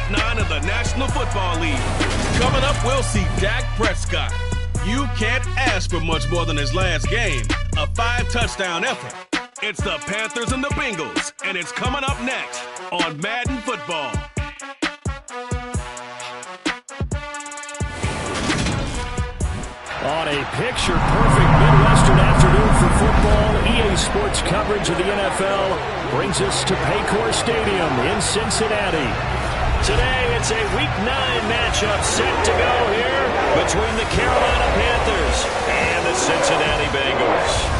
Week 9 of the National Football League. Coming up, we'll see Dak Prescott. You can't ask for much more than his last game, a 5-touchdown effort. It's the Panthers and the Bengals, and it's coming up next on Madden Football. On a picture-perfect Midwestern afternoon for football, EA Sports coverage of the NFL brings us to Paycor Stadium in Cincinnati. Today, it's a Week 9 matchup set to go here between the Carolina Panthers and the Cincinnati Bengals.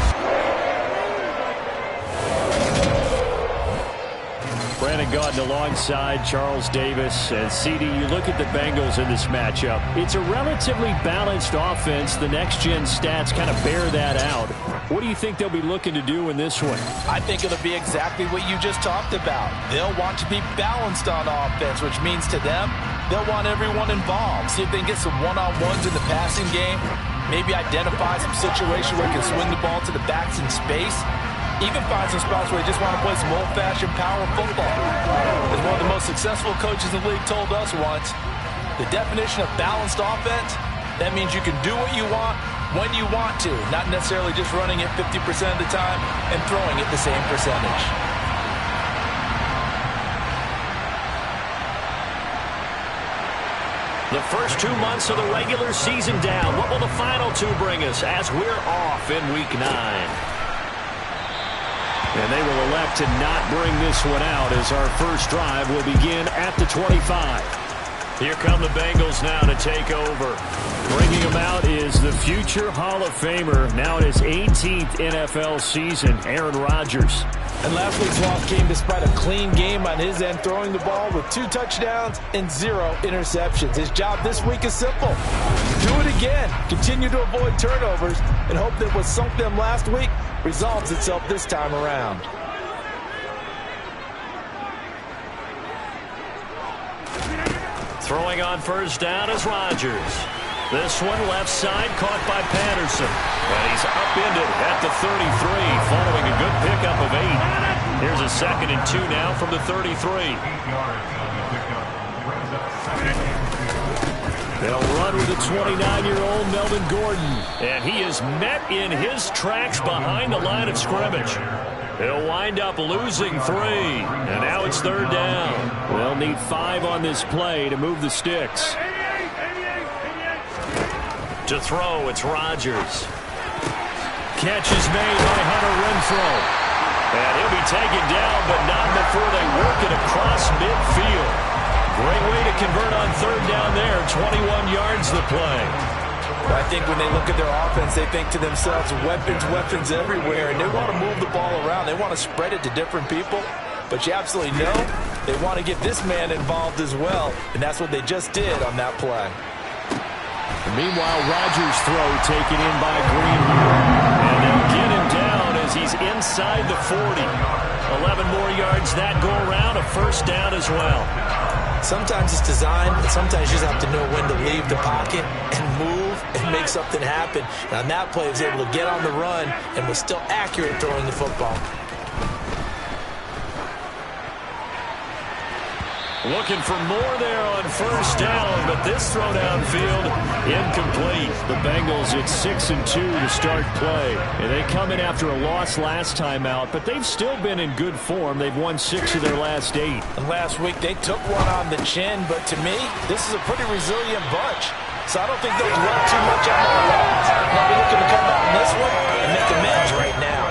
Brandon Gaudin alongside Charles Davis. And CD, you look at the Bengals in this matchup. It's a relatively balanced offense. The next-gen stats kind of bear that out. What do you think they'll be looking to do in this one? I think it'll be exactly what you just talked about. They'll want to be balanced on offense, which means to them, they'll want everyone involved. See if they can get some one-on-ones in the passing game. Maybe identify some situation where they can swing the ball to the backs in space. Even find some spots where they just want to play some old-fashioned power football. As one of the most successful coaches in the league told us once, the definition of balanced offense, that means you can do what you want when you want to, not necessarily just running it 50% of the time and throwing it the same percentage. The first 2 months of the regular season down. What will the final 2 bring us as we're off in Week 9? And they will elect to not bring this one out as our first drive will begin at the 25. Here come the Bengals now to take over. Bringing him out is the future Hall of Famer, now in his 18th NFL season, Aaron Rodgers. And last week's loss came despite a clean game on his end, throwing the ball with 2 touchdowns and 0 interceptions. His job this week is simple. Do it again. Continue to avoid turnovers and hope that what sunk them last week resolves itself this time around. Throwing on first down is Rodgers. This one left side caught by Patterson. And he's upended at the 33 following a good pickup of 8. Here's a 2nd and 2 now from the 33. They'll run with the 29-year-old Melvin Gordon. And he is met in his tracks behind the line of scrimmage. He'll wind up losing 3. And now it's 3rd down. They'll need 5 on this play to move the sticks. To throw, it's Rodgers. Catch is made by Hunter Renfrow. And he'll be taken down, but not before they work it across midfield. Great way to convert on 3rd down there. 21 yards the play. I think when they look at their offense, they think to themselves, weapons everywhere, and they want to move the ball around. They want to spread it to different people. But you absolutely know they want to get this man involved as well, and that's what they just did on that play. Meanwhile, Rodgers' throw taken in by Greenwood. And they'll get him down as he's inside the 40. 11 more yards that go around, a first down as well. Sometimes it's designed, but sometimes you just have to know when to leave the pocket and move and make something happen. And on that play, he was able to get on the run and was still accurate throwing the football. Looking for more there on first down, but this throw downfield incomplete. The Bengals at 6-2 to start play. And they come in after a loss last time out, but they've still been in good form. They've won 6 of their last 8. And last week they took one on the chin, but to me, this is a pretty resilient bunch. So I don't think they'll dwell too much on the loss. They'll be looking to come out in this one and make amends right now.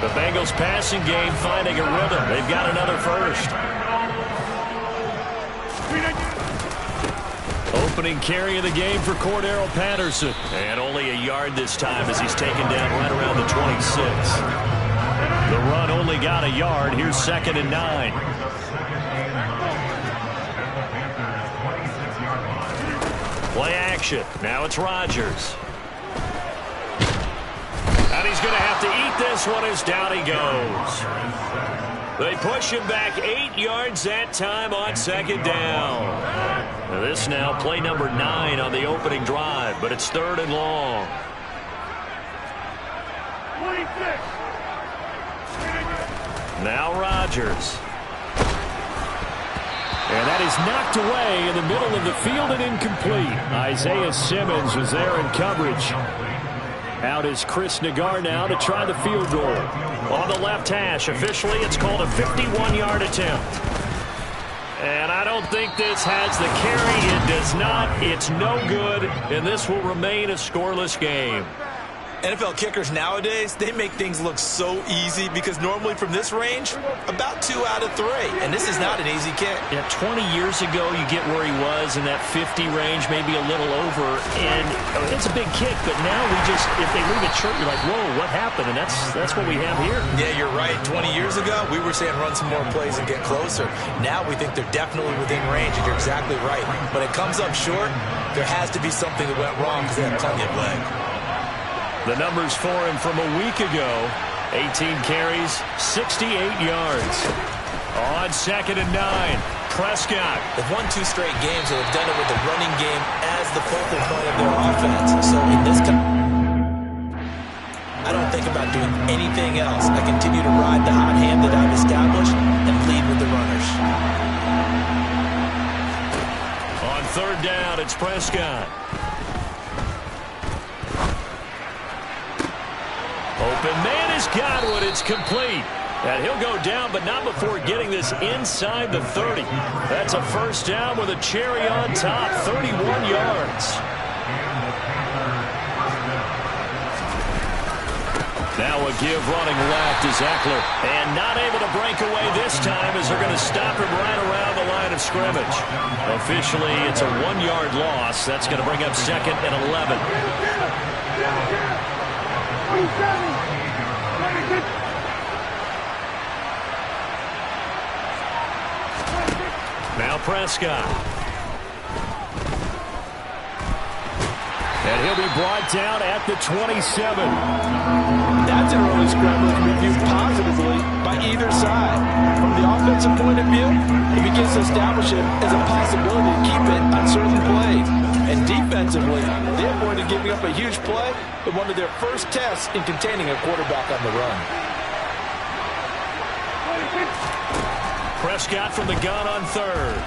The Bengals passing game finding a rhythm. They've got another first. Opening carry of the game for Cordero Patterson. And only a yard this time as he's taken down right around the 26. The run only got a yard. Here's 2nd and 9. Play action. Now it's Rodgers. And he's going to have to eat this one as down he goes. They push him back 8 yards that time on 2nd down. Now this now play number 9 on the opening drive, but it's 3rd and long. 26. Now Rodgers. And that is knocked away in the middle of the field and incomplete. Isaiah Simmons was there in coverage. Out is Chris Nagar now to try the field goal. On the left hash, officially it's called a 51-yard attempt. And I don't think this has the carry. It does not. It's no good, and this will remain a scoreless game. NFL kickers nowadays, they make things look so easy because normally from this range, about 2 out of 3. And this is not an easy kick. Yeah, 20 years ago, you get where he was in that 50 range, maybe a little over. And it's a big kick, but now if they leave it short, you're like, whoa, what happened? And that's what we have here. Yeah, you're right. 20 years ago, we were saying run some more plays and get closer. Now we think they're definitely within range, and you're exactly right. When it comes up short, there has to be something that went wrong because they have plenty of leg. The numbers for him from a week ago, 18 carries, 68 yards. On 2nd and 9, Prescott. They've won 2 straight games, and they've done it with the running game as the focal point of their offense. So in this I don't think about doing anything else. I continue to ride the hot hand that I've established and lead with the runners. On 3rd down, it's Prescott. Open man is Godwin. It's complete. And he'll go down, but not before getting this inside the 30. That's a 1st down with a cherry on top, 31 yards. Now a give running left is Eckler. And not able to break away this time as they're going to stop him right around the line of scrimmage. Officially, it's a 1-yard loss. That's going to bring up 2nd and 11. Now Prescott. And he'll be brought down at the 27. That's an early scramble that can be viewed positively by either side. From the offensive point of view, it begins to establish it as a possibility to keep it on certain plays. And defensively, they avoided giving up a huge play in one of their first tests in containing a quarterback on the run. Prescott from the gun on 3rd.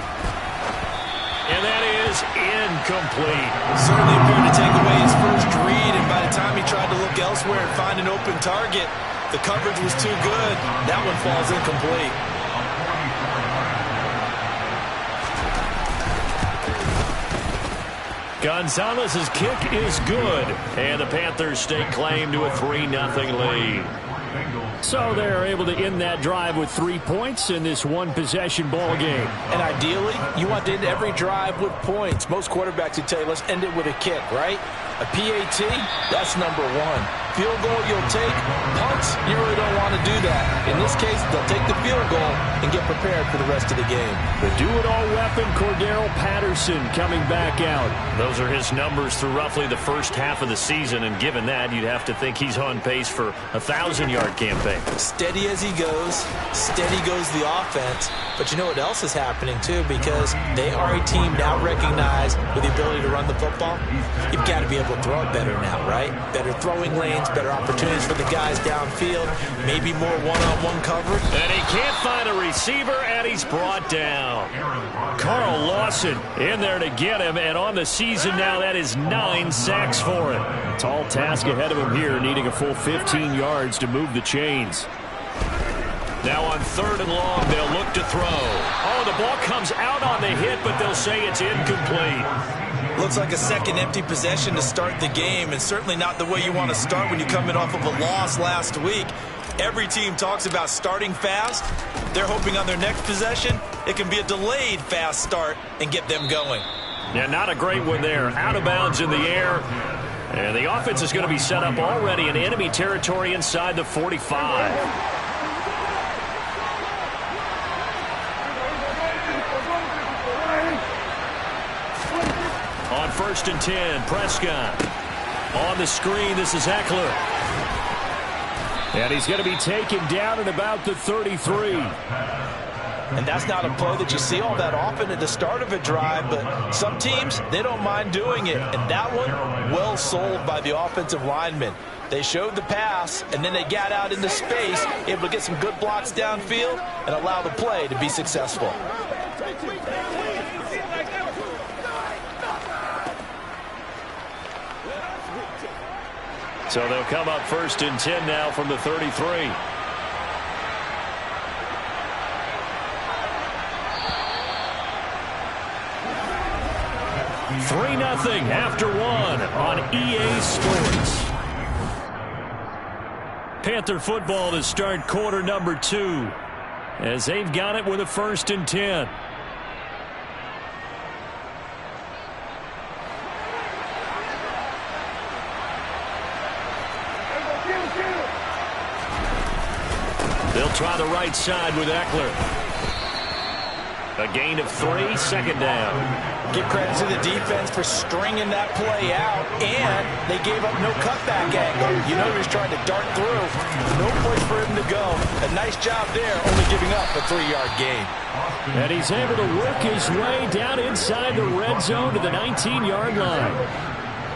And that is incomplete. Certainly appeared to take away his first read, and by the time he tried to look elsewhere and find an open target, the coverage was too good. That one falls incomplete. Gonzalez's kick is good, and the Panthers stake claim to a 3-0 lead. So they're able to end that drive with 3 points in this one-possession ball game. And ideally, you want to end every drive with points. Most quarterbacks would tell you, let's end it with a kick, right? A PAT, that's number 1. Field goal you'll take. Punts, you really don't want to do that. In this case, they'll take the field goal and get prepared for the rest of the game. The do-it-all weapon, Cordero Patterson, coming back out. Those are his numbers through roughly the first half of the season, and given that, you'd have to think he's on pace for a 1,000-yard campaign. Steady as he goes, steady goes the offense. But you know what else is happening, too, because they are a team now recognized with the ability to run the football. You've got to be able to throw it better now, right? Better throwing lanes, better opportunities for the guys downfield, maybe more one-on-one coverage. And he can't find a receiver, and he's brought down. Carl Lawson in there to get him, and on the season now, that is 9 sacks for him. Tall task ahead of him here, needing a full 15 yards to move the chains. Now on 3rd and long, they'll look to throw. Oh, the ball comes out on the hit, but they'll say it's incomplete. Looks like a second empty possession to start the game, and certainly not the way you want to start when you're coming off of a loss last week. Every team talks about starting fast. They're hoping on their next possession, it can be a delayed fast start and get them going. Yeah, not a great one there. Out of bounds in the air. And the offense is going to be set up already in enemy territory inside the 45. On 1st and 10, Prescott. On the screen, this is Eckler. And he's going to be taken down at about the 33. And that's not a play that you see all that often at the start of a drive, but some teams, they don't mind doing it. And that one, well sold by the offensive linemen. They showed the pass, and then they got out into space, able to get some good blocks downfield and allow the play to be successful. So they'll come up 1st and 10 now from the 33. 3-0 after 1 on EA Sports. Panther football to start quarter number 2 as they've got it with a 1st and 10. They'll try the right side with Eckler. A gain of 3, 2nd down. Give credit to the defense for stringing that play out, and they gave up no cutback angle. You know he was trying to dart through. No place for him to go. A nice job there, only giving up a 3-yard gain. And he's able to work his way down inside the red zone to the 19-yard line.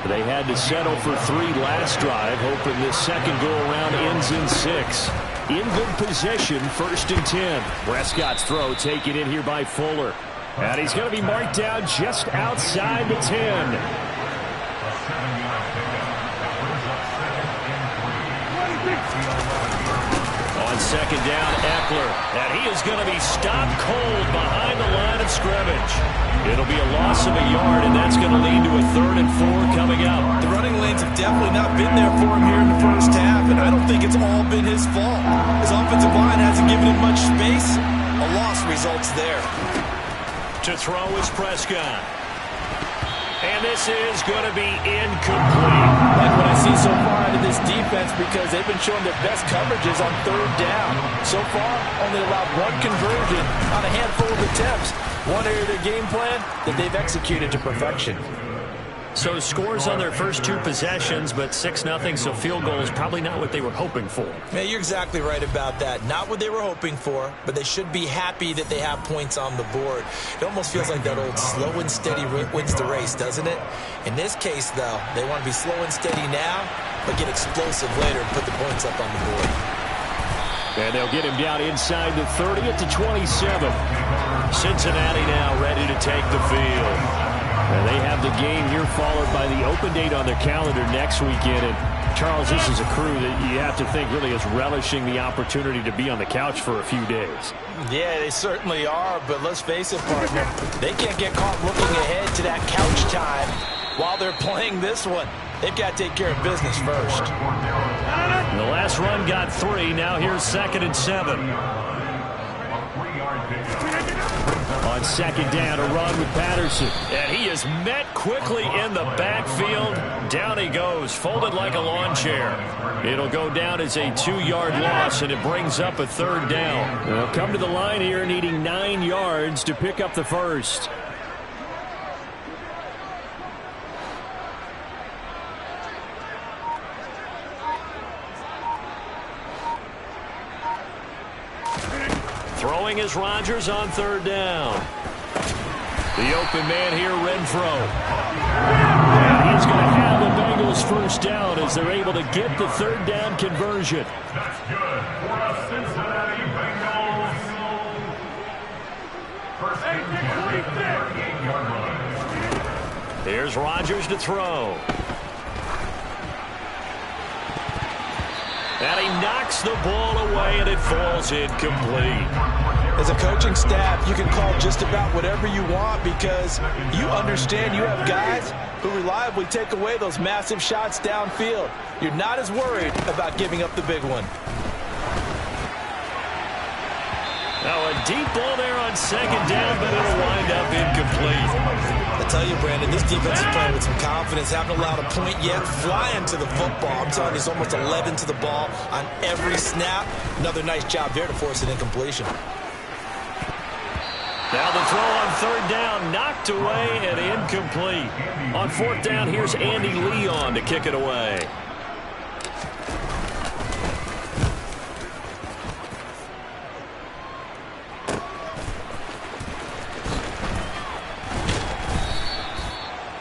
They had to settle for 3 last drive, hoping this second go-around ends in 6. In good possession, 1st and 10. Prescott's throw taken in here by Fuller. And he's going to be marked down just outside the 10. On 2nd down, Eckler. And he is going to be stopped cold behind the line of scrimmage. It'll be a loss of a yard, and that's going to lead to a 3rd and 4 coming up. The running lanes have definitely not been there for him here in the first half, and I don't think it's all been his fault. His offensive line hasn't given him much space. A loss results there. To throw is Prescott. And this is going to be incomplete. Like what I see so far out of this defense, because they've been showing their best coverages on 3rd down. So far, only allowed 1 conversion on a handful of attempts. One area of their game plan that they've executed to perfection. So scores on their first 2 possessions, but 6-0, so field goal is probably not what they were hoping for. Man, you're exactly right about that. Not what they were hoping for, but they should be happy that they have points on the board. It almost feels like that old slow and steady wins the race, doesn't it? In this case, though, they want to be slow and steady now, but get explosive later and put the points up on the board. And they'll get him down inside the 30 at the 27. Cincinnati now ready to take the field. And they have the game here followed by the open date on their calendar next weekend. And Charles, this is a crew that you have to think really is relishing the opportunity to be on the couch for a few days. Yeah, they certainly are, but let's face it, partner. They can't get caught looking ahead to that couch time while they're playing this one. They've got to take care of business first. The last run got 3. Now here's 2nd and 7. On 2nd down, a run with Patterson. And he is met quickly in the backfield. Down he goes, folded like a lawn chair. It'll go down as a 2-yard loss, and it brings up a 3rd down. They'll come to the line here needing 9 yards to pick up the first. Throwing is Rodgers on 3rd down. The open man here, Renfro. And he's going to have the Bengals first down as they're able to get the 3rd down conversion. That's good for the Cincinnati Bengals. First and 38-yard run. Here's Rodgers to throw. And he knocks the ball away, and it falls incomplete. As a coaching staff, you can call just about whatever you want because you understand you have guys who reliably take away those massive shots downfield. You're not as worried about giving up the big one. Now a deep ball there on 2nd down, but it'll wind up incomplete. I tell you, Brandon, this defense is playing with some confidence. Haven't allowed a point yet. Flying to the football. I'm telling you, it's almost 11 to the ball on every snap. Another nice job there to force an incompletion. Now the throw on 3rd down, knocked away and incomplete. On 4th down, here's Andy Leon to kick it away.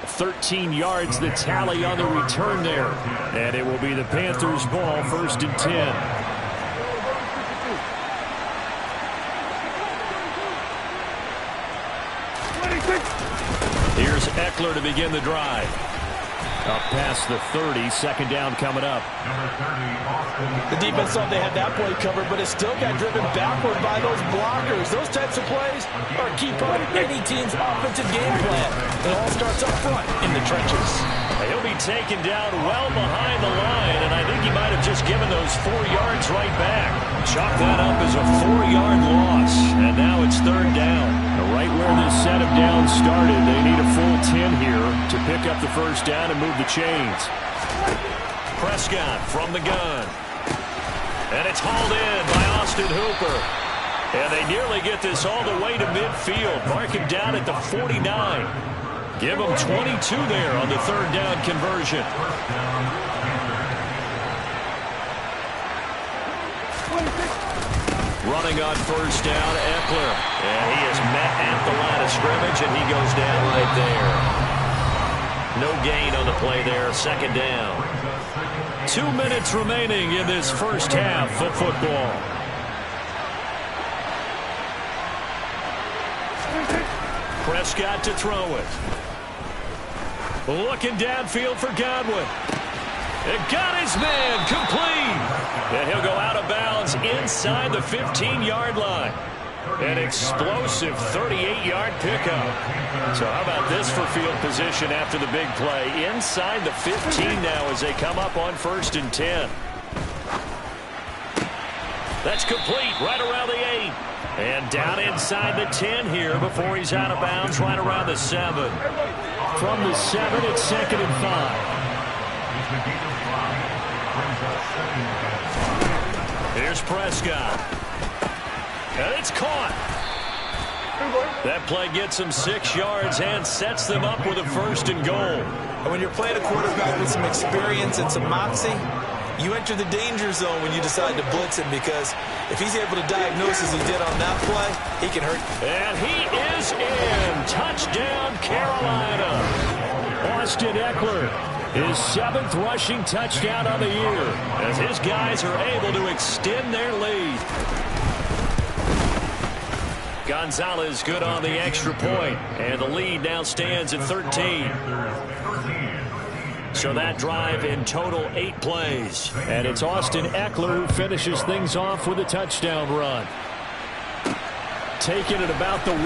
$13 yards the tally on the return there. And it will be the Panthers' ball, 1st and 10. Here's Eckler to begin the drive. Up past the 30, second down coming up. The defense thought they had that play covered, but it still got driven backward by those blockers. Those types of plays are a key part of any team's offensive game plan. It all starts up front in the trenches. He'll be taken down well behind the line, and I think he might have just given those 4 yards right back. Chalk that up as a 4-yard loss, and now it's third down. Right where this set of downs started, they need a full 10 here to pick up the first down and move the chains. Prescott from the gun. And it's hauled in by Austin Hooper. And they nearly get this all the way to midfield. Mark him down at the 49. Give him 22 there on the third down conversion. Running on first down, Eckler. And he is met at the line of scrimmage, and he goes down right there. No gain on the play there, second down. 2 minutes remaining in this first half of football. Prescott to throw it. Looking downfield for Godwin. It got his man complete. And he'll go out of bounds inside the 15-yard line. An explosive 38-yard pickup. So how about this for field position after the big play? Inside the 15 now as they come up on 1st and 10. That's complete right around the 8. And down inside the 10 here before he's out of bounds right around the 7. From the 7, it's 2nd and 5. Here's Prescott. And it's caught. That play gets them 6 yards and sets them up with a 1st and goal. And when you're playing a quarterback with some experience and some moxie, you enter the danger zone when you decide to blitz him, because if he's able to diagnose as he did on that play, he can hurt. And he is in. Touchdown, Carolina. Austin Eckler, his 7th rushing touchdown on the year, as his guys are able to extend their lead. Gonzalez good on the extra point, and the lead now stands at 13. So that drive in total 8 plays. And it's Austin Eckler who finishes things off with a touchdown run. Taken at about the 1.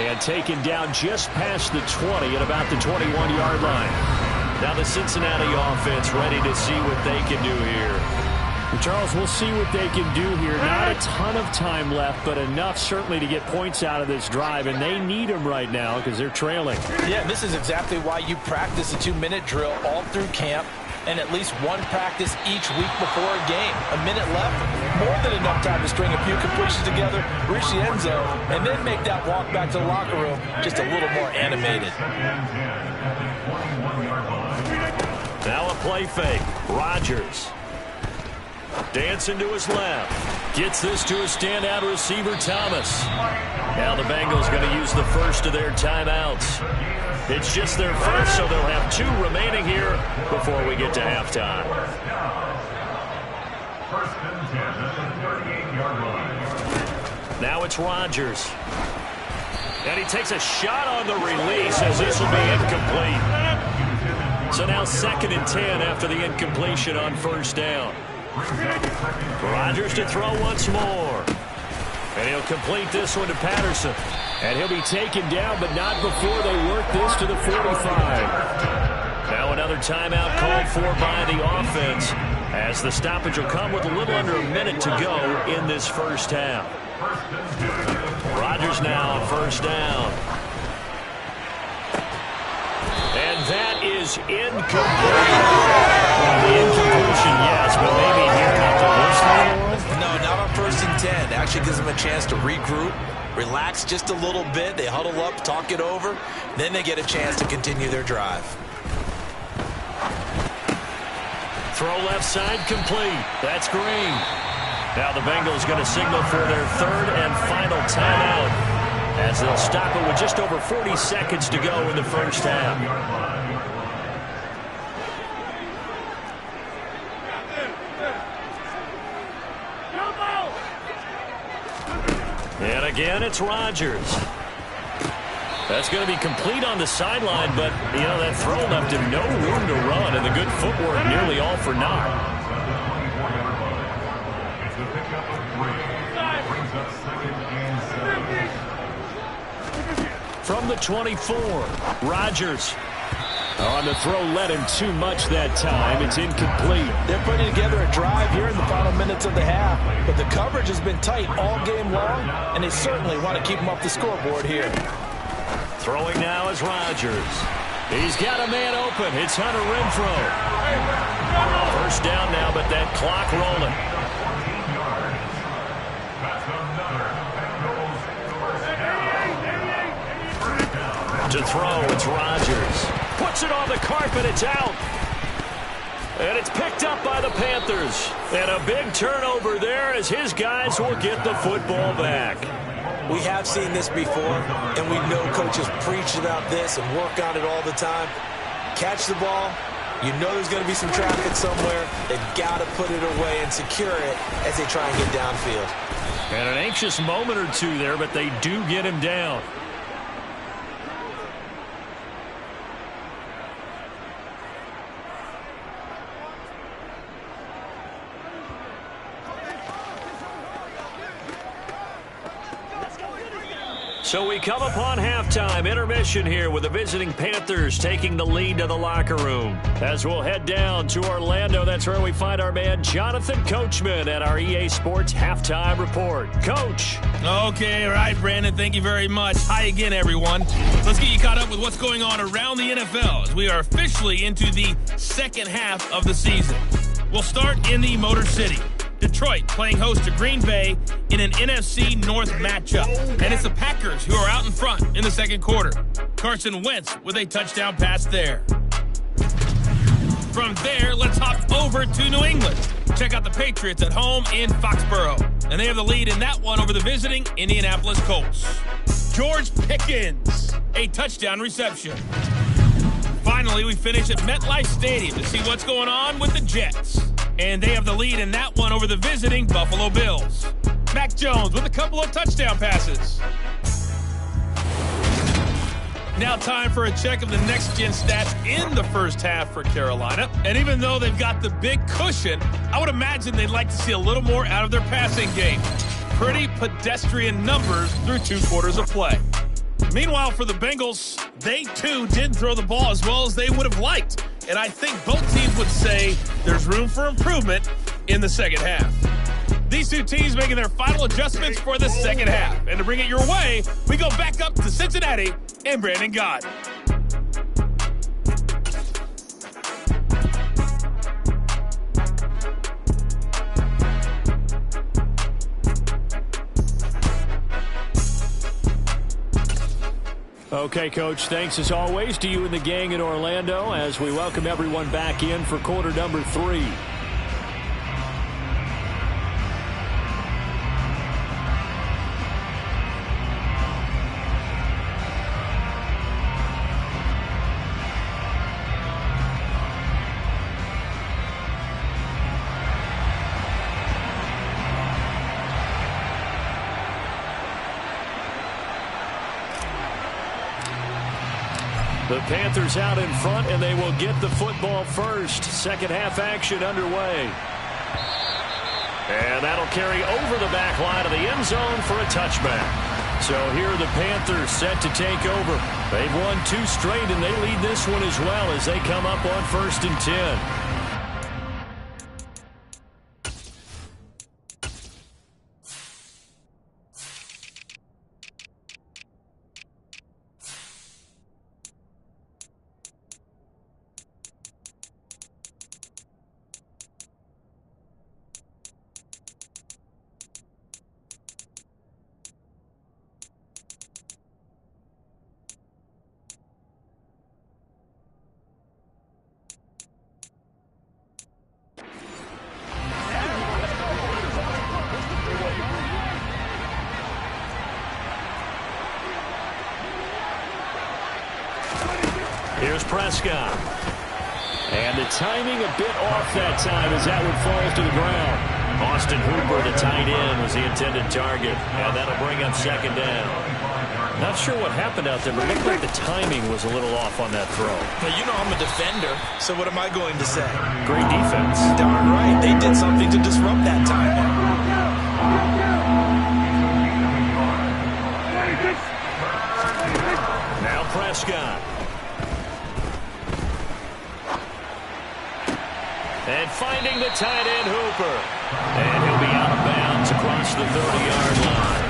And taken down just past the 20 at about the 21-yard line. Now the Cincinnati offense ready to see what they can do here. Charles, we'll see what they can do here. Not a ton of time left, but enough certainly to get points out of this drive, and they need them right now because they're trailing. Yeah, this is exactly why you practice a 2-minute drill all through camp and at least one practice each week before a game. A minute left, more than enough time to string a few completions together, reach the end zone, and then make that walk back to the locker room just a little more animated. Now a play fake. Rodgers. Dancing to his left. Gets this to a standout receiver, Thomas. Now the Bengals going to use the first of their timeouts. It's just their first, so they'll have 2 remaining here before we get to halftime. 1st and 10 at the 38-yard line. Now it's Rodgers. And he takes a shot on the release as this will be incomplete. So now 2nd and 10 after the incompletion on 1st down. Rodgers to throw once more. And he'll complete this one to Patterson. And he'll be taken down, but not before they work this to the 45. Now another timeout called for by the offense, as the stoppage will come with a little under a minute to go in this first half. Rodgers now on 1st down. And that is incomplete. The incompletion, yes, but maybe here not the worst thing in the world? No, not on 1st and 10. Actually gives them a chance to regroup, relax just a little bit. They huddle up, talk it over. Then they get a chance to continue their drive. Throw left side complete. That's Green. Now the Bengals going to signal for their 3rd and final timeout, as they'll stop it with just over 40 seconds to go in the first half. And again, it's Rodgers. That's going to be complete on the sideline, but, you know, that throw left him no room to run, and the good footwork nearly all for naught. From the 24, Rodgers. On the throw, led him too much that time. It's incomplete. They're putting together a drive here in the final minutes of the half, but the coverage has been tight all game long, and they certainly want to keep them off the scoreboard here. Throwing now is Rodgers. He's got a man open. It's Hunter Renfrow. First down now, but that clock rolling. To throw, it's Rodgers. Puts it on the carpet, it's out. And it's picked up by the Panthers. And a big turnover there as his guys will get the football back. We have seen this before, and we know coaches preach about this and work on it all the time. Catch the ball. You know there's going to be some traffic somewhere. They've got to put it away and secure it as they try and get downfield. And an anxious moment or two there, but they do get him down. So we come upon halftime intermission here with the visiting Panthers taking the lead to the locker room. As we'll head down to Orlando, that's where we find our man Jonathan Coachman at our EA Sports Halftime Report. Coach. Okay, all right, Brandon, thank you very much. Hi again, everyone. Let's get you caught up with what's going on around the NFL as we are officially into the second half of the season. We'll start in the Motor City. Detroit playing host to Green Bay in an NFC North matchup. And it's the Packers who are out in front in the second quarter. Carson Wentz with a touchdown pass there. From there, let's hop over to New England. Check out the Patriots at home in Foxborough. And they have the lead in that one over the visiting Indianapolis Colts. George Pickens, a touchdown reception. Finally, we finish at MetLife Stadium to see what's going on with the Jets. And they have the lead in that one over the visiting Buffalo Bills. Mac Jones with a couple of touchdown passes. Now time for a check of the next-gen stats in the first half for Carolina. And even though they've got the big cushion, I would imagine they'd like to see a little more out of their passing game. Pretty pedestrian numbers through 2 quarters of play. Meanwhile, for the Bengals, they too didn't throw the ball as well as they would have liked. And I think both teams would say there's room for improvement in the second half. These two teams making their final adjustments for the second half. And to bring it your way, we go back up to Cincinnati and Brandon Gott. Okay, Coach, thanks as always to you and the gang in Orlando as we welcome everyone back in for quarter number 3. The Panthers out in front, and they will get the football first. Second half action underway. And that'll carry over the back line of the end zone for a touchback. So here are the Panthers set to take over. They've won 2 straight, and they lead this one as well as they come up on 1st and 10. Here's Prescott. And the timing a bit off that time as that one falls to the ground. Austin Hooper, the tight end, was the intended target. And that'll bring up second down. Not sure what happened out there, but it looked like the timing was a little off on that throw. Well, you know I'm a defender, so what am I going to say? Great defense. Darn right. They did something to disrupt that timing. Now Prescott. And finding the tight end Hooper. And he'll be out of bounds across the 30-yard line.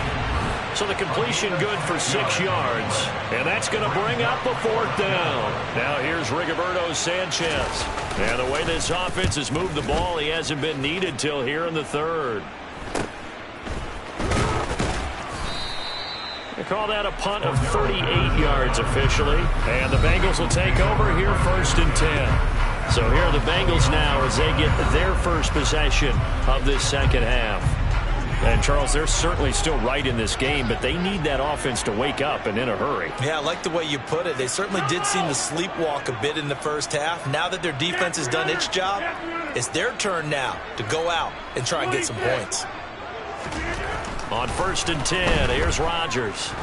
So the completion good for 6 yards. And that's going to bring up a 4th down. Now here's Rigoberto Sanchez. And the way this offense has moved the ball, he hasn't been needed till here in the 3rd. They call that a punt of 38 yards officially. And the Bengals will take over here 1st and 10. So here are the Bengals now as they get their first possession of this second half. And, Charles, they're certainly still right in this game, but they need that offense to wake up and in a hurry. Yeah, I like the way you put it. They certainly did seem to sleepwalk a bit in the first half. Now that their defense has done its job, it's their turn now to go out and try and get some points. On 1st and 10, here's Rodgers.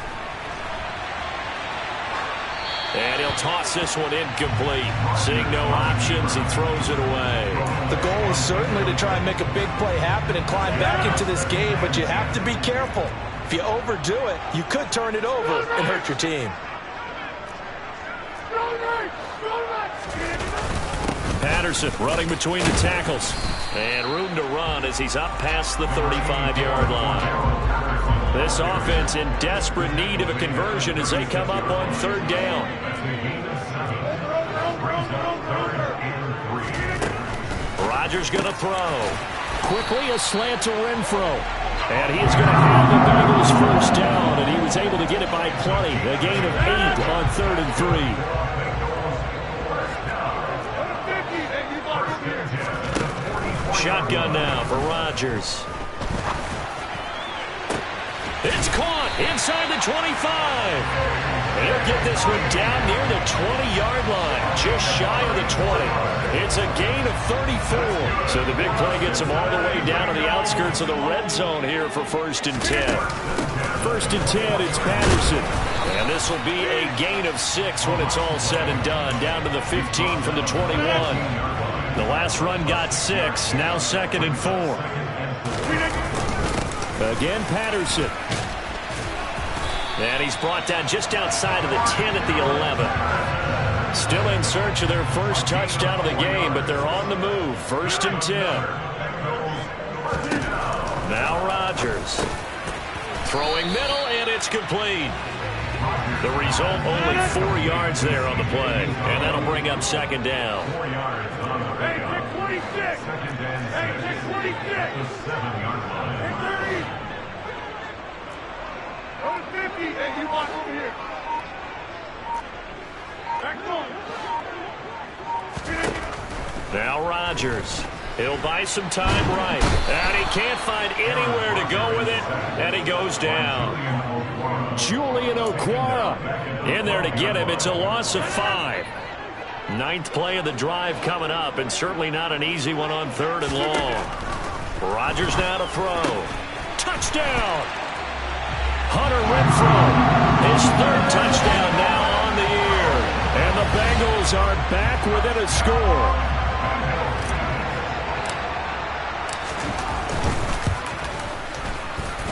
And he'll toss this one incomplete. Seeing no options, he throws it away. The goal is certainly to try and make a big play happen and climb back into this game, but you have to be careful. If you overdo it, you could turn it over and hurt your team. Patterson running between the tackles. And room to run as he's up past the 35-yard line. This offense in desperate need of a conversion as they come up on 3rd down. Rodgers going to throw. Quickly a slant to Renfro. And he is going to have the Bengals first down, and he was able to get it by plenty. A gain of 8 on 3rd and 3. Shotgun now for Rodgers. It's caught inside the 25. And he'll get this one down near the 20-yard line, just shy of the 20. It's a gain of 34. So the big play gets him all the way down to the outskirts of the red zone here for 1st and 10. 1st and 10, it's Patterson. And this will be a gain of 6 when it's all said and done, down to the 15 from the 21. The last run got 6, now 2nd and 4. Again, Patterson. And he's brought down just outside of the 10 at the 11. Still in search of their first touchdown of the game, but they're on the move. 1st and 10. Now Rodgers. Throwing middle, and it's complete. The result, only 4 yards there on the play. And that'll bring up 2nd down. Hey, 626! Hey, 626! 30! Go to 50! Hey, you want over here! Back on! Now Rodgers. He'll buy some time right. And he can't find anywhere to go with it. And he goes down. Julian Okwara in there to get him. It's a loss of 5. 9th play of the drive coming up, and certainly not an easy one on 3rd and long. Rodgers now to throw. Touchdown! Hunter Renfro. His 3rd touchdown now on the year. And the Bengals are back within a score.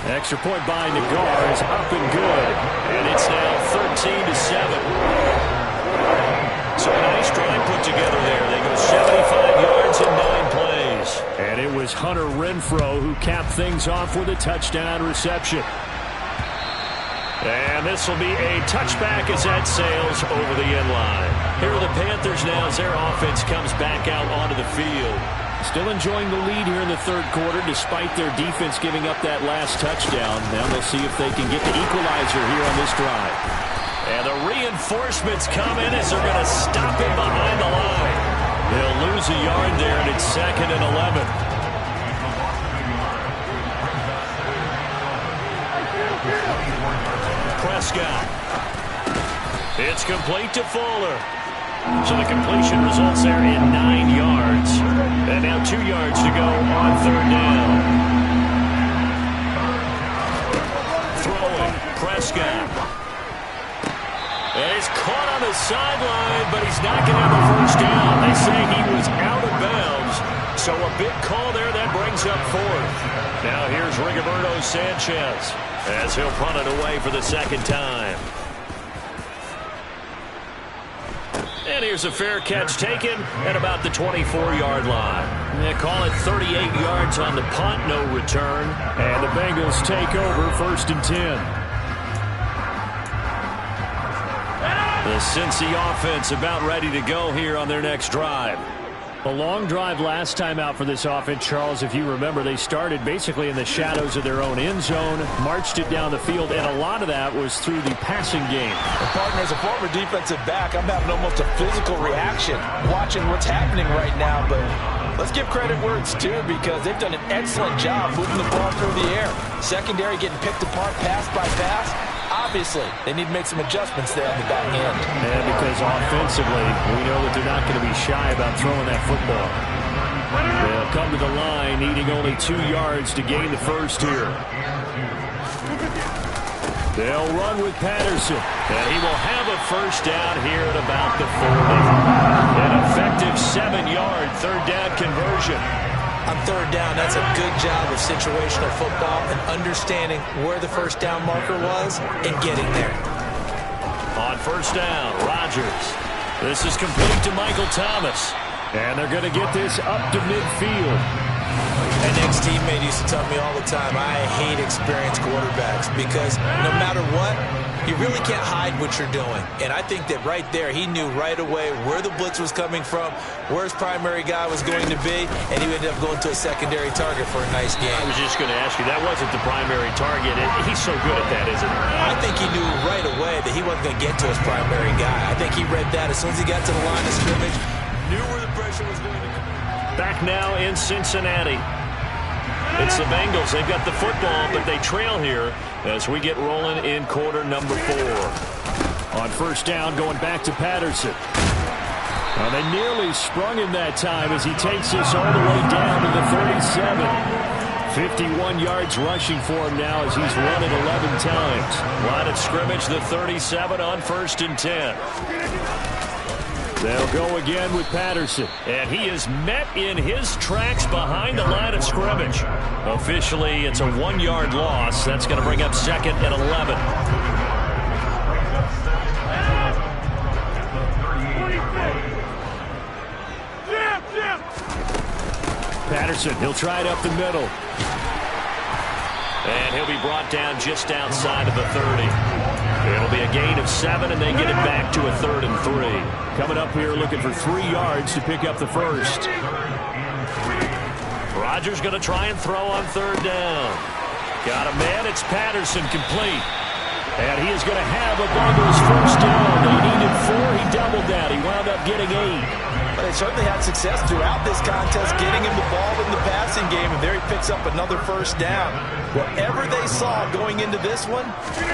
Extra point by Nagar is up and good. And it's now 13-7. So a nice drive put together there. They go 75 yards in 9 plays. And it was Hunter Renfro who capped things off with a touchdown reception. And this will be a touchback as that sails over the end line. Here are the Panthers now as their offense comes back out onto the field. Still enjoying the lead here in the 3rd quarter despite their defense giving up that last touchdown. Now they'll see if they can get the equalizer here on this drive. And the reinforcements come in as they're going to stop him behind the line. They'll lose a yard there, and it's 2nd and 11. Prescott. It's complete to Fuller. So the completion results there in 9 yards. And now 2 yards to go on 3rd down. Throwing, Prescott. And he's caught on the sideline, but he's not going to have a first down. They say he was out of bounds. So a big call there that brings up fourth. Now here's Rigoberto Sanchez as he'll punt it away for the second time. And here's a fair catch taken at about the 24-yard line. They call it 38 yards on the punt, no return. And the Bengals take over 1st and 10. The Cincy offense about ready to go here on their next drive. A long drive last time out for this offense, Charles. If you remember, they started basically in the shadows of their own end zone, marched it down the field, and a lot of that was through the passing game. And partner, as a former defensive back, I'm having almost a physical reaction watching what's happening right now. But let's give credit where it's due, because they've done an excellent job moving the ball through the air. Secondary getting picked apart pass by pass. Obviously, they need to make some adjustments there on the back end. And because offensively, we know that they're not going to be shy about throwing that football. They'll come to the line, needing only 2 yards to gain the first here. They'll run with Patterson. And he will have a first down here at about the 40. An effective 7-yard third down conversion. On third down, that's a good job of situational football and understanding where the first down marker was and getting there. On first down, Rodgers. This is complete to Michael Thomas. And they're going to get this up to midfield. An ex-teammate used to tell me all the time, I hate experienced quarterbacks, because no matter what, you really can't hide what you're doing. And I think that right there, he knew right away where the blitz was coming from, where his primary guy was going to be, and he ended up going to a secondary target for a nice game. I was just going to ask you, that wasn't the primary target. He's so good at that, isn't he? I think he knew right away that he wasn't going to get to his primary guy. I think he read that as soon as he got to the line of scrimmage, knew where the pressure was going to come. Back now in Cincinnati. It's the Bengals. They've got the football, but they trail here as we get rolling in quarter number 4. On first down, going back to Patterson. And they nearly sprung him that time as he takes this all the way down to the 37. 51 yards rushing for him now as he's run it 11 times. Line of scrimmage, the 37 on 1st and 10. They'll go again with Patterson. And he is met in his tracks behind the line of scrimmage. Officially, it's a 1-yard loss. That's going to bring up 2nd and 11. Patterson, he'll try it up the middle. And he'll be brought down just outside of the 30. It'll be a gain of 7, and they get it back to a 3rd and 3. Coming up here looking for 3 yards to pick up the first. Rodgers going to try and throw on third down. Got a man. It's Patterson, complete. And he is going to have a Bengals first down. They needed 4. He doubled that. He wound up getting 8. But they certainly had success throughout this contest, getting him the ball in the passing game, and there he picks up another first down. Whatever they saw going into this one,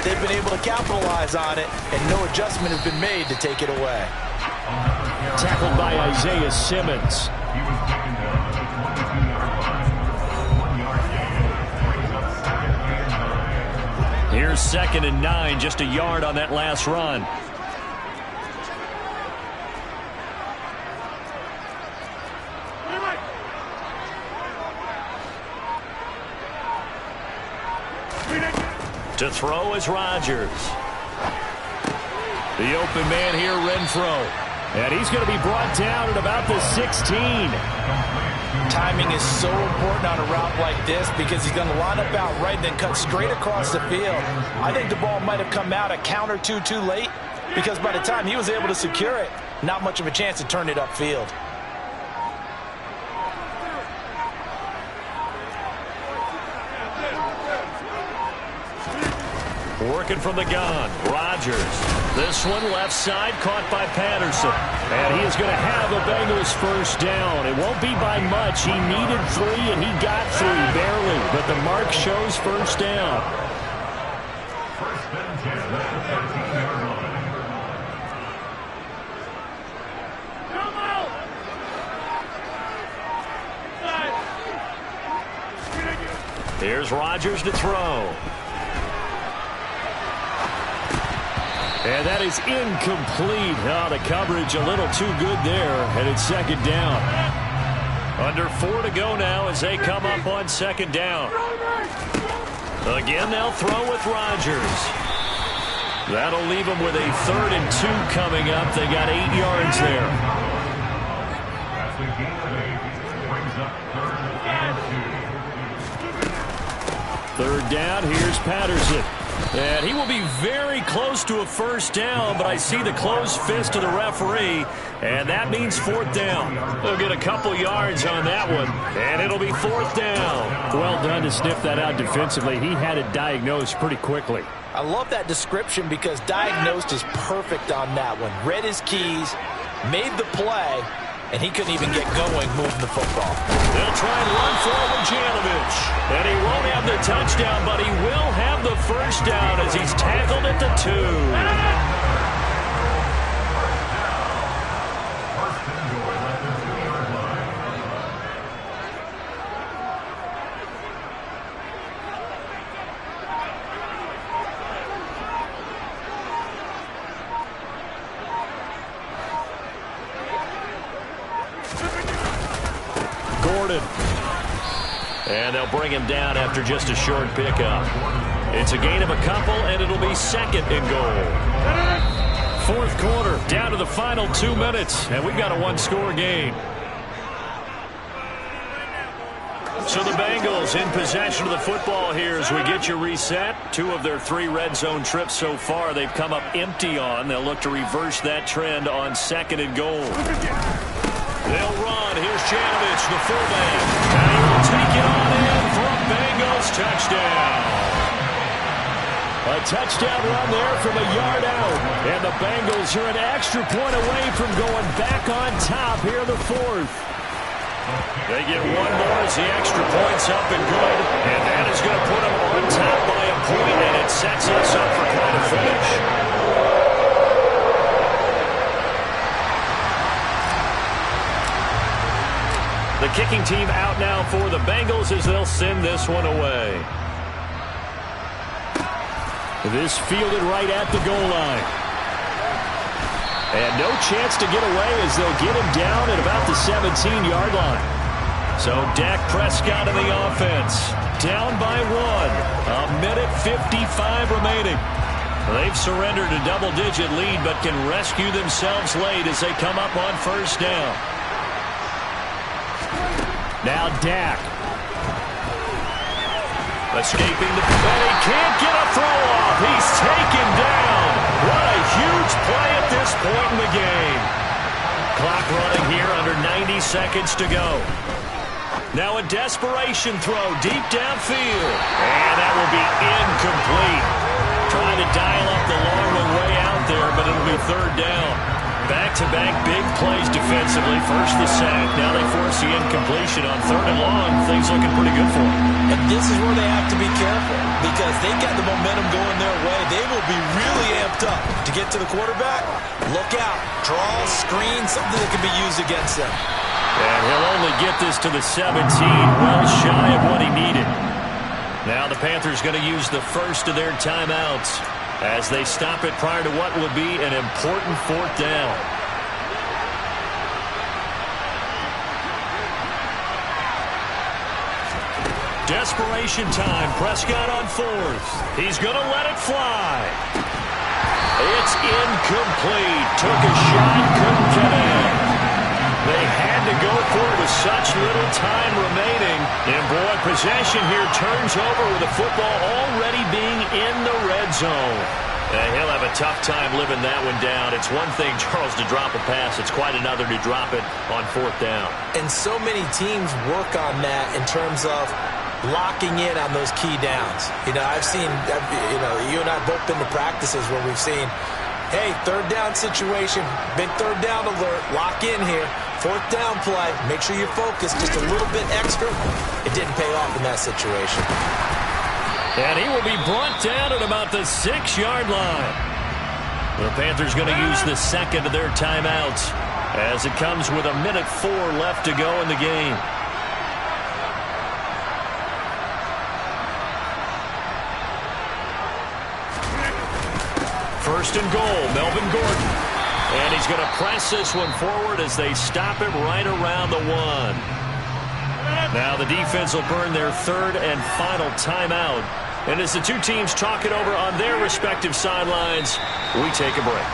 they've been able to capitalize on it, and no adjustment has been made to take it away. Tackled by Isaiah Simmons. Here's 2nd and 9, just a yard on that last run. To throw is Rodgers. The open man here, Renfro. And he's going to be brought down at about the 16. Timing is so important on a route like this, because he's going to line up out right and then cut straight across the field. I think the ball might have come out a count or two too late, because by the time he was able to secure it, not much of a chance to turn it upfield. Working from the gun, Rodgers. This one left side, caught by Patterson. And he is going to have a Bengals first down. It won't be by much. He needed 3, and he got 3, barely. But the mark shows first down. Here's Rodgers to throw. And that is incomplete. Oh, the coverage a little too good there, and it's second down. Under 4 to go now as they come up on second down. Again, they'll throw with Rodgers. That'll leave them with a 3rd and 2 coming up. They got 8 yards there. That's the game of 8. Brings up 3rd and 2. 3rd down, here's Patterson. And he will be very close to a first down, but I see the closed fist of the referee, and that means 4th down. They'll get a couple yards on that one, and it'll be 4th down. Well done to sniff that out defensively. He had it diagnosed pretty quickly. I love that description because diagnosed is perfect on that one. Read his keys, made the play, and he couldn't even get going moving the football. They'll try and run forward Janovich. And he won't have the touchdown, but he will have the first down as he's tackled at the 2. And they'll bring him down after just a short pickup. It's a gain of a couple, and it'll be 2nd and goal. 4th quarter, down to the final 2 minutes, and we've got a 1-score game. So the Bengals in possession of the football here as we get you reset. 2 of their 3 red zone trips so far they've come up empty on. They'll look to reverse that trend on 2nd and goal. They'll run. Here's Janovich, the fullback. And he will take it on in for a Bengals touchdown. A touchdown run there from a yard out. And the Bengals are an extra point away from going back on top here in the 4th. They get one more as the extra point's up and good. And that is going to put them on top by a point, and it sets us up for quite a finish. The kicking team out now for the Bengals as they'll send this one away. This fielded right at the goal line. And no chance to get away as they'll get him down at about the 17-yard line. So Dak Prescott in the offense. Down by 1. A minute 55 remaining. They've surrendered a double-digit lead but can rescue themselves late as they come up on first down. Now Dak. Escaping the play. He can't get a throw off. He's taken down. What a huge play at this point in the game. Clock running here under 90 seconds to go. Now a desperation throw deep downfield. And that will be incomplete. Trying to dial up the long one way out there, but it'll be 3rd down. Back-to-back big plays defensively. First the sack. Now they force the incompletion on 3rd and long. Things looking pretty good for them. And this is where they have to be careful because they got the momentum going their way. They will be really amped up to get to the quarterback. Look out. Draw, screen, something that can be used against them. And he'll only get this to the 17, well shy of what he needed. Now the Panthers going to use the first of their timeouts as they stop it prior to what will be an important 4th down. Desperation time. Prescott on 4th. He's going to let it fly. It's incomplete. Took a shot, couldn't get in. They had to go for it with such little time remaining. And boy, possession here turns over with the football already being in the red zone. He'll have a tough time living that one down. It's one thing, Charles, to drop a pass. It's quite another to drop it on 4th down. And so many teams work on that in terms of locking in on those key downs. You know, I've seen, you and I both been to practices where we've seen, hey, 3rd down situation, big 3rd down alert, lock in here. 4th down play, make sure you're focused just a little bit extra. It didn't pay off in that situation. And he will be brought down at about the 6-yard line. The Panthers going to use the 2nd of their timeouts as it comes with a minute 4 left to go in the game. First and goal, Melvin Gordon. And he's going to press this one forward as they stop him right around the 1. Now the defense will burn their third and final timeout. And as the two teams talk it over on their respective sidelines, we take a break.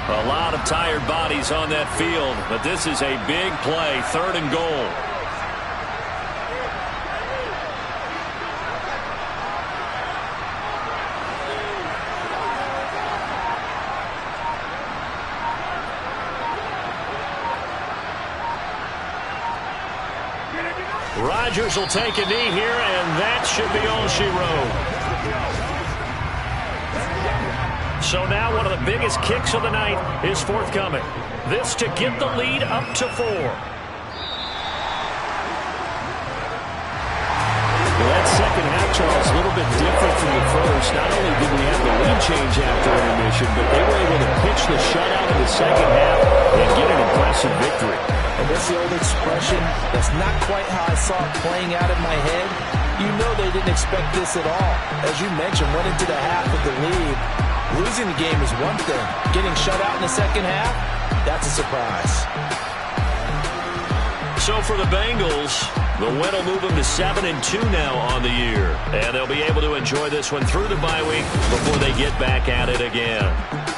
A lot of tired bodies on that field, but this is a big play, third and goal. Rodgers will take a knee here, and that should be all she wrote. So now one of the biggest kicks of the night is forthcoming. This to get the lead up to 4. Well, that second half, Charles, a little bit different from the first. Not only did we have the lead change after intermission, but they were able to pitch the shutout in the second half and get an impressive victory. And that's the old expression, that's not quite how I saw it playing out in my head. You know they didn't expect this at all. As you mentioned, went into the half with the lead. Losing the game is one thing. Getting shut out in the second half, that's a surprise. So for the Bengals, the win will move them to 7-2 now on the year. And they'll be able to enjoy this one through the bye week before they get back at it again.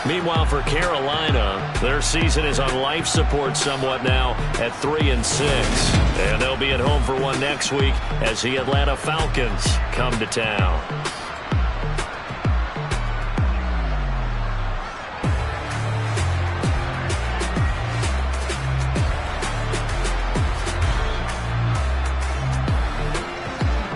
Meanwhile, for Carolina, their season is on life support somewhat now at 3-6. And they'll be at home for one next week as the Atlanta Falcons come to town.